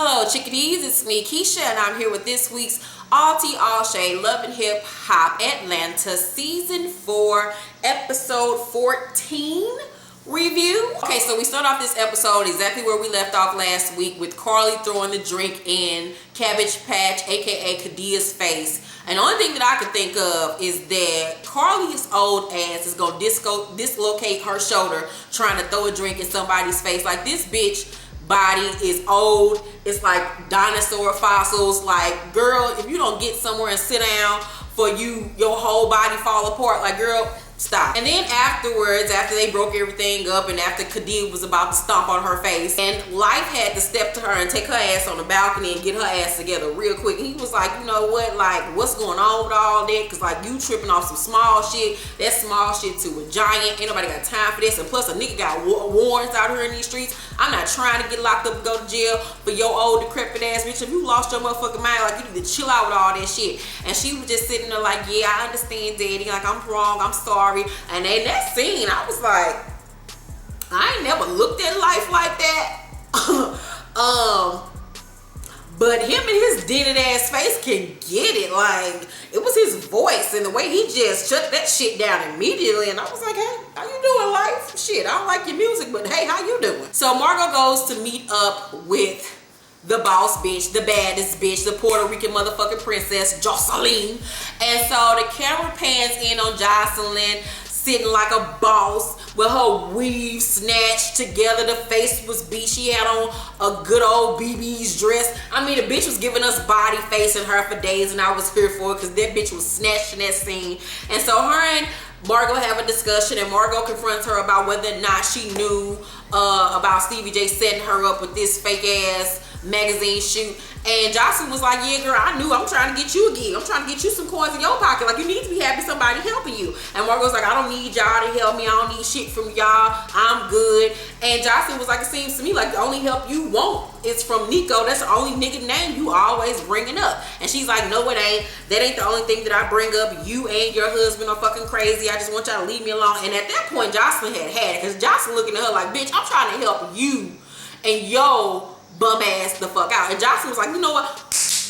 Hello chickadees, it's me Keisha and I'm here with this week's All Tea All Shade Love and Hip Hop Atlanta Season 4 Episode 14 review. Okay, so we start off this episode exactly where we left off last week with Carly throwing the drink in Cabbage Patch aka Kadia's face. And the only thing that I could think of is that Carly's old ass is gonna dislocate her shoulder trying to throw a drink in somebody's face. Like, this bitch body is old. It's like dinosaur fossils. Like, girl, if you don't get somewhere and sit down for your whole body fall apart, like, girl, stop. And then afterwards, after they broke everything up and after Kadia was about to stomp on her face, and Life had to step to her and take her ass on the balcony and get her ass together real quick. And he was like, you know what, like, what's going on with all that? Because, like, you tripping off some small shit. That's small shit to a giant. Ain't nobody got time for this. And plus, a nigga got warrants out here in these streets. I'm not trying to get locked up and go to jail for your old decrepit ass bitch. If you lost your motherfucking mind, like, you need to chill out with all that shit. And she was just sitting there like, yeah, I understand, daddy. Like, I'm wrong. I'm sorry. And in that scene, I was like, I ain't never looked at Life like that. But him and his dented ass face can get it. Like, it was his voice and the way he just shut that shit down immediately. And I was like, hey, how you doing, Life? Shit, I don't like your music, but hey, how you doing? So Margo goes to meet up with the boss bitch, the baddest bitch, the Puerto Rican motherfucking princess, Joseline. And so the camera pans in on Joseline sitting like a boss with her weave snatched together. The face was beat. She had on a good old BB's dress. I mean, the bitch was giving us body face in her for days, and I was here for it because that bitch was snatched in that scene. And so her and Margo have a discussion, and Margo confronts her about whether or not she knew about Stevie J setting her up with this fake ass magazine shoot. And Joseline was like, yeah, girl, I knew. I'm trying to get you a gig. I'm trying to get you some coins in your pocket. Like, you need to be happy somebody helping you. And Margo's like, I don't need y'all to help me. I don't need shit from y'all. I'm good. And Joseline was like, it seems to me like the only help you want is from Nico. That's the only nigga name you always bringing up. And she's like, no, it ain't. That ain't the only thing that I bring up. You and your husband are fucking crazy. I just want y'all to leave me alone. And at that point, Joseline had it. Because Joseline looking at her like, bitch, I'm trying to help you and yo bum ass the fuck out. And Joseline was like, you know what?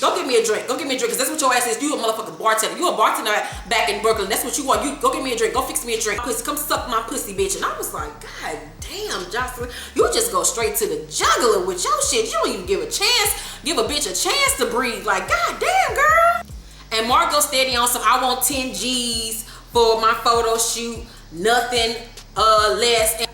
Go get me a drink. Go get me a drink. Because that's what your ass is. You a motherfucking bartender. You a bartender back in Brooklyn. That's what you want. You go get me a drink. Go fix me a drink. Come suck my pussy, bitch. And I was like, God damn, Joseline. You just go straight to the jugular with your shit. You don't even give a bitch a chance to breathe. Like, God damn, girl. And Margo steady on some, I want 10 G's for my photo shoot. Nothing less.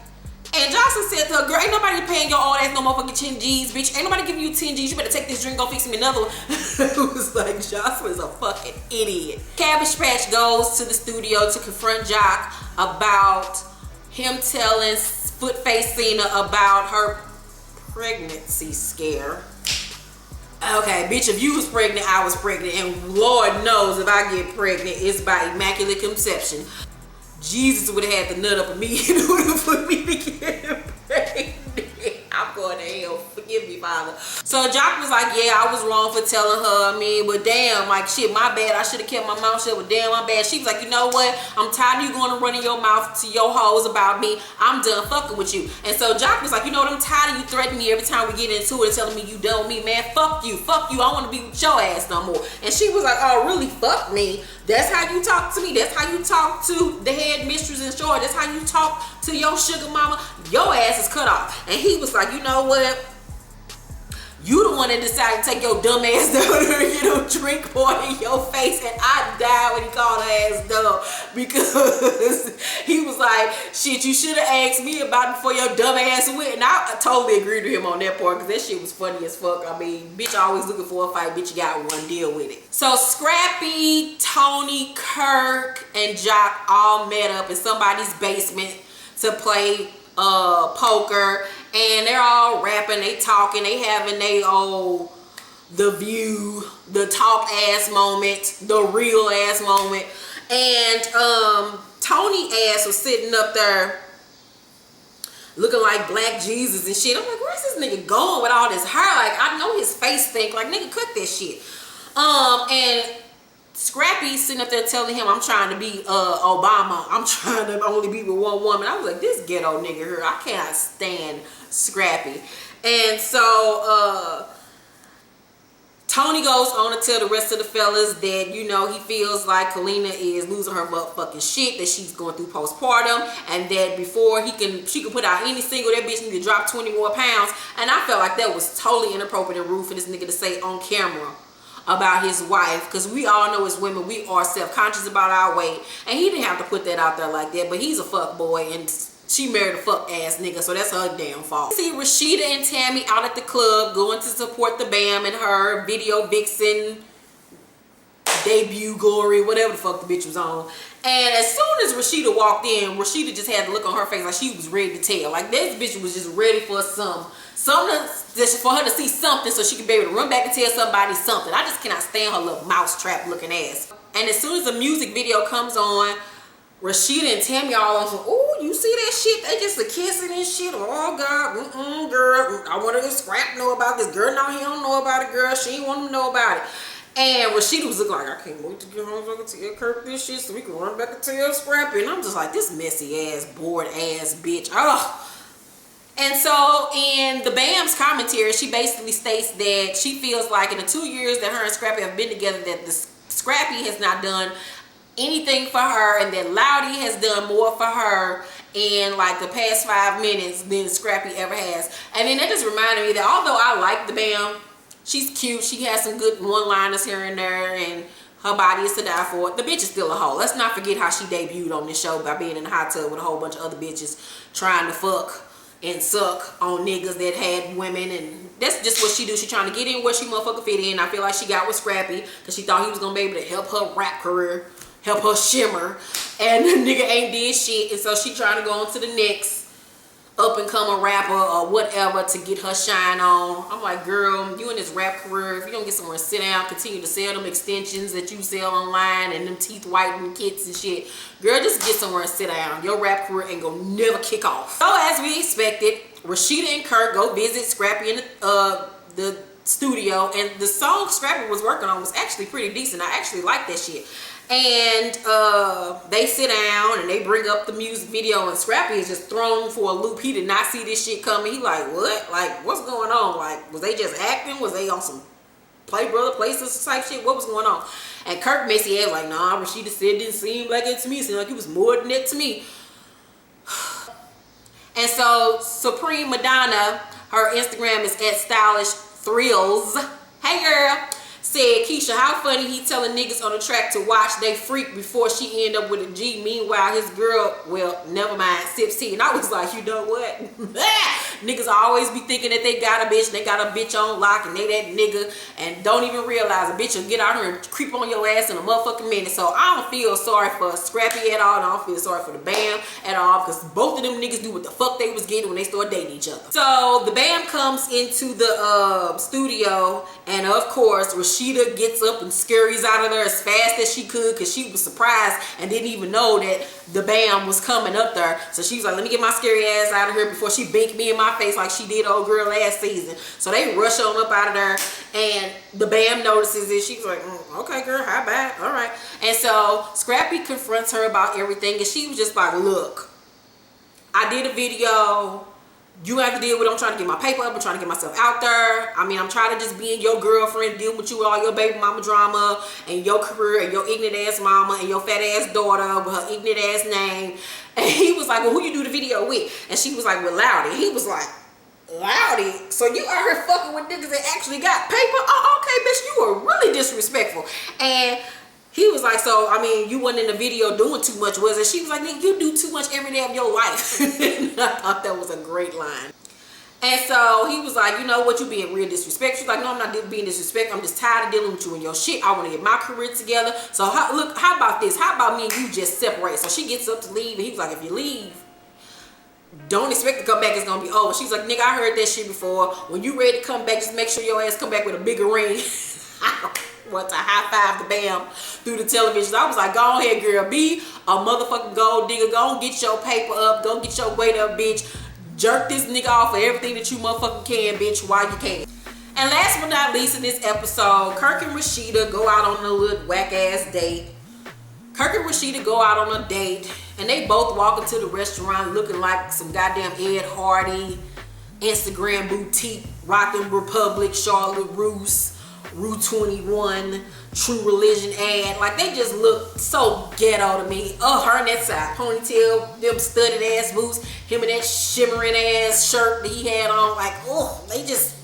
And Joseline said to her, girl, ain't nobody paying your old ass no motherfucking 10 G's, bitch. Ain't nobody giving you 10 G's. You better take this drink, go fix me another one. It was like, Joseline's a fucking idiot. Cabbage Patch goes to the studio to confront Jock about him telling Footface Cena about her pregnancy scare. Okay, bitch, if you was pregnant, I was pregnant. And Lord knows if I get pregnant, it's by immaculate conception. Jesus would have had the nut up of me in order for me to get pregnant. I'm going to hell. Forgive me, Father. So Jock was like, yeah, I was wrong for telling her. I mean, but damn, like, shit, my bad. I should have kept my mouth shut, but damn, my bad. She was like, you know what? I'm tired of you going to running your mouth to your hoes about me. I'm done fucking with you. And so Jock was like, you know what? I'm tired of you threatening me every time we get into it and telling me you done with me, man. Fuck you. Fuck you. I don't want to be with your ass no more. And she was like, oh, really? Fuck me. That's how you talk to me. That's how you talk to the head mistress in short. That's how you talk to your sugar mama. Your ass is cut off. And he was like, you know what? You the one that decided to take your dumb ass down there and get a drink poured in your face. And I died when he called her ass dumb. Because he was like, shit, you should have asked me about it before your dumb ass went. And I totally agreed with him on that part. Because that shit was funny as fuck. I mean, bitch always looking for a fight. Bitch, you got one, deal with it. So Scrappy, Tony, Kirk, and Jock all met up in somebody's basement to play poker, and they're all rapping, they talking, they having they old The View, the talk ass moment, the real ass moment. And Tony ass was sitting up there looking like Black Jesus and shit. I'm like, where's this nigga going with all this hair? Like, I know his face stink. Like, nigga, cut that shit. And Scrappy sitting up there telling him, I'm trying to be Obama. I'm trying to only be with one woman. I was like, this ghetto nigga here, I cannot stand Scrappy. And so Tony goes on to tell the rest of the fellas that, you know, he feels like Kalina is losing her motherfucking shit, that she's going through postpartum, and that before she can put out any single, that bitch need to drop 20 more pounds. And I felt like that was totally inappropriate and rude for this nigga to say on camera about his wife, because we all know as women, we are self-conscious about our weight, and he didn't have to put that out there like that, but he's a fuck boy, and she married a fuck ass nigga, so that's her damn fault. See Rashida and Tammy out at the club going to support the Bam and her video vixen debut glory, whatever the fuck the bitch was on. And as soon as Rashida walked in, Rashida just had the look on her face like she was ready to tell. Like this bitch was just ready for something for her to see something so she could be able to run back and tell somebody something. I just cannot stand her little mousetrap looking ass. And as soon as the music video comes on, Rashida and Tammy all on some, oh, you see that shit? They just a kissing and shit. Oh, God, girl. I want to Scrap know about this. Girl, no, he don't know about it, girl. She ain't want him to know about it. And Rashida was looking like, I can't wait to get home so I can tell Kirk this shit so we can run back and tell Scrappy. And I'm just like, this messy ass, bored ass bitch. Ugh. And so in the Bam's commentary, she basically states that she feels like in the 2 years that her and Scrappy have been together, that the Scrappy has not done anything for her, and that Loudy has done more for her in like the past 5 minutes than Scrappy ever has. And then that just reminded me that although I like the Bam, she's cute, she has some good one-liners here and there, and her body is to die for. The bitch is still a hoe. Let's not forget how she debuted on this show by being in the hot tub with a whole bunch of other bitches trying to fuck and suck on niggas that had women, and that's just what she do. She trying to get in where she motherfucker fit in. I feel like she got with Scrappy because she thought he was gonna be able to help her rap career, help her shimmer, and the nigga ain't did shit, and so she trying to go on to the next up and coming rapper or whatever to get her shine on. I'm like, girl, you in this rap career, if you don't get somewhere to sit down, continue to sell them extensions that you sell online and them teeth whitening kits and shit, girl, just get somewhere and sit down. Your rap career ain't gonna never kick off. So as we expected, Rashida and Kirk go visit Scrappy in the studio, and the song Scrappy was working on was actually pretty decent. I actually like that shit. And they sit down and they bring up the music video, and Scrappy is just thrown for a loop. He did not see this shit coming. He like, what? Like, what's going on? Like, was they just acting? Was they on some Play Brother Places type shit? What was going on? And Kirk messy ass like, nah, Rashida said it didn't seem like it to me. It seemed like it was more than it to me. And so Supreme Madonna, her Instagram is @StylishThrills. Hey girl. Said, Keisha, how funny he telling niggas on the track to watch they freak before she end up with a G. Meanwhile, his girl, well, never mind, sips tea. And I was like, you know what? Niggas always be thinking that they got a bitch, they got a bitch on lock, and they that nigga, and don't even realize a bitch will get out here and creep on your ass in a motherfucking minute. So I don't feel sorry for Scrappy at all, and I don't feel sorry for the Bam at all, because both of them niggas do what the fuck they was getting when they started dating each other. So the Bam comes into the studio, and of course, Rashida gets up and scurries out of there as fast as she could, because she was surprised and didn't even know that the Bam was coming up there. So she was like, let me get my scary ass out of here before she binked me in my face like she did old girl last season. So they rush on up out of there, and the Bam notices it. She was like, okay girl, hi, bye, all right. And so Scrappy confronts her about everything, and she was just like, look, I did a video. You have to deal with it. I'm trying to get my paper up. I'm trying to get myself out there. I mean, I'm trying to just be your girlfriend, deal with you with all your baby mama drama and your career and your ignorant ass mama and your fat ass daughter with her ignorant ass name. And he was like, well, who you do the video with? And she was like, with Loudy. He was like, Loudy? So you out here fucking with niggas that actually got paper? Oh, okay, bitch, you were really disrespectful. And he was like, so, I mean, you wasn't in the video doing too much, was it? She was like, nigga, you do too much every day of your life. And I thought that was a great line. And so he was like, you know what, you being real disrespectful. She's like, no, I'm not being disrespectful. I'm just tired of dealing with you and your shit. I want to get my career together. So look, how about this? How about me and you just separate? So she gets up to leave, and he was like, if you leave, don't expect to come back, it's gonna be over. She's like, nigga, I heard that shit before. When you ready to come back, just make sure your ass come back with a bigger ring. Want to high five the Bam through the television. I was like, go ahead, girl, be a motherfucking gold digger. Go and get your paper up. Go get your weight up, bitch. Jerk this nigga off for everything that you motherfucking can, bitch, while you can. And last but not least in this episode, Kirk and Rashida go out on a little whack ass date. Kirk and Rashida go out on a date, and they both walk into the restaurant looking like some goddamn Ed Hardy, Instagram boutique, Rockin' Republic, Charlotte Russe, Rue 21 True Religion ad. Like, they just look so ghetto to me. Her and that side ponytail, them studded ass boots, him in that shimmering ass shirt that he had on. Like, oh, they just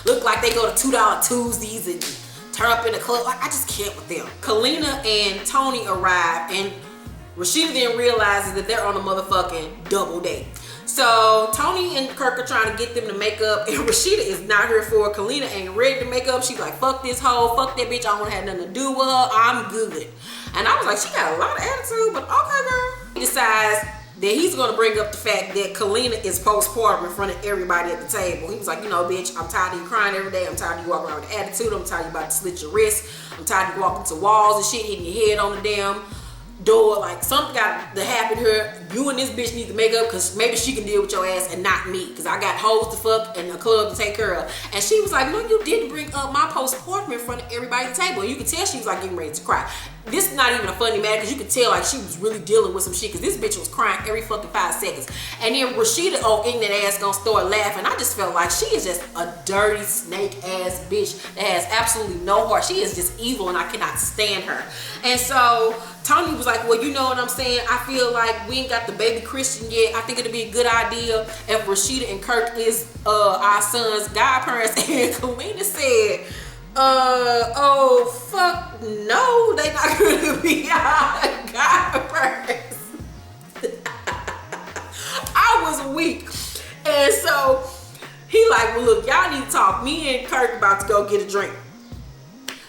look like they go to $2 Tuesdays and turn up in the club. Like, I just can't with them. Kalina and Tony arrive, and Rashida then realizes that they're on a motherfucking double date. So Tony and Kirk are trying to get them to make up, and Rashida is not here for it. Kalina ain't ready to make up. She's like, fuck this hoe, fuck that bitch, I don't want to have nothing to do with her, I'm good. And I was like, she got a lot of attitude, but okay, girl. He decides that he's going to bring up the fact that Kalina is postpartum in front of everybody at the table. He was like, you know, bitch, I'm tired of you crying every day. I'm tired of you walking around with attitude. I'm tired of you about to slit your wrist. I'm tired of you walking to walls and shit, hitting your head on the damn door. Like, something got to happen here. You and this bitch need to make up, because maybe she can deal with your ass and not me, because I got hoes to fuck and a club to take care of. And she was like, no, you didn't bring up my postpartum in front of everybody at the table. And you could tell she was like getting ready to cry. This is not even a funny matter, because you could tell like she was really dealing with some shit, because this bitch was crying every fucking 5 seconds. And then Rashida, ignorant ass, gonna start laughing. I just felt like she is just a dirty snake ass bitch that has absolutely no heart. She is just evil, and I cannot stand her. And so Tony was like, well, you know what I'm saying? I feel like we ain't got the baby Christian yet. I think it'd be a good idea if Rashida and Kirk is our son's godparents. And Kalina said, oh, fuck no, they not gonna be our godparents. I was weak. And so he like, well, look, y'all need to talk. Me and Kirk about to go get a drink.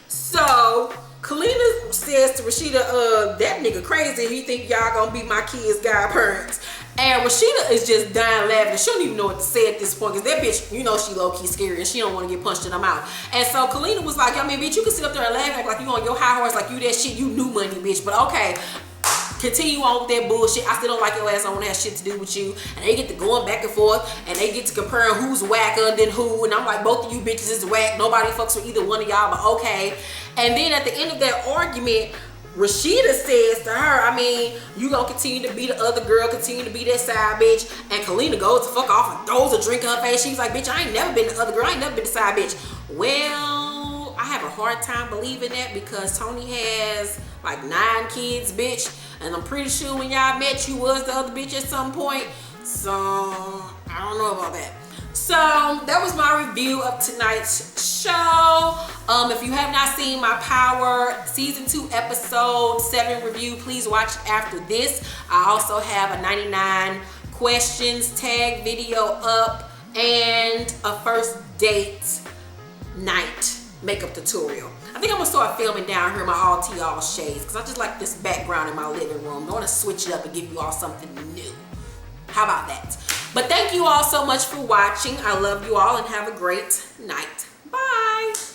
So Kalina says to Rashida, that nigga crazy if he think y'all gonna be my kids' godparents. And Rashida is just dying laughing. She don't even know what to say at this point, because that bitch, you know, she low-key scary and she don't want to get punched in the mouth. And so Kalina was like, I mean, bitch, you can sit up there and laugh, act like you on your high horse, like you that shit, you new money, bitch. But okay, continue on with that bullshit. I still don't like your ass. I don't want to have shit to do with you. And they get to going back and forth, and they get to comparing who's whacker than who. And I'm like, both of you bitches is whack. Nobody fucks with either one of y'all, but okay. And then at the end of that argument, Rashida says to her, I mean, you gonna continue to be the other girl, continue to be that side bitch. And Kalina goes to fuck off and throws a drink in her face. She's like, bitch, I ain't never been the other girl. I ain't never been the side bitch. Well, I have a hard time believing that, because Tony has like 9 kids, bitch. And I'm pretty sure when y'all met, you was the other bitch at some point. So, I don't know about that. So, that was my review of tonight's show. If you have not seen my Power Season 2 Episode 7 review, please watch after this. I also have a 99 questions tag video up and a first date night makeup tutorial. I think I'm gonna start filming down here in my all tea all shades, because I just like this background in my living room. I want to switch it up and give you all something new. How about that? But thank you all so much for watching. I love you all, and have a great night. Bye.